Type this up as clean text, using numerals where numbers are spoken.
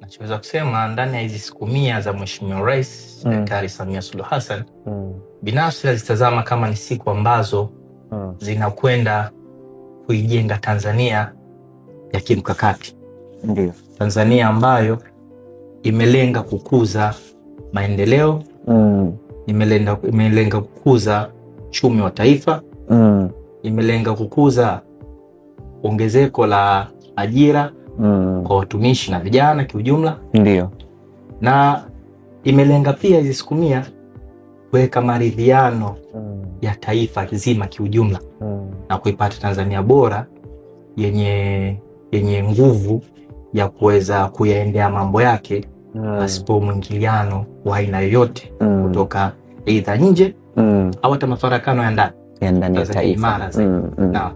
Nachoweza kusema ndani ya hizi siku 100 za Mheshimiwa Rais Daktari Samia Suluhu Hassan, binafsi nazitazama kama ni siku ambazo zinakwenda kuijenga Tanzania ya kimkakati. Ndio. Tanzania ambayo imelenga kukuza maendeleo, imelenga kukuza uchumi wa taifa, imelenga kukuza ongezeko la ajira kwa watumishi na vijana kiujumla. Ndio. Na imelenga pia hizi siku 100 kuweka maridhiano ya taifa zima kiujumla na kuipata Tanzania bora yenye nguvu ya kuweza kuyaendea mambo yake pasipo mwingiliano wa aina yoyote kutoka aidha nje au hata mafarakano ya ndani ya taifa. Na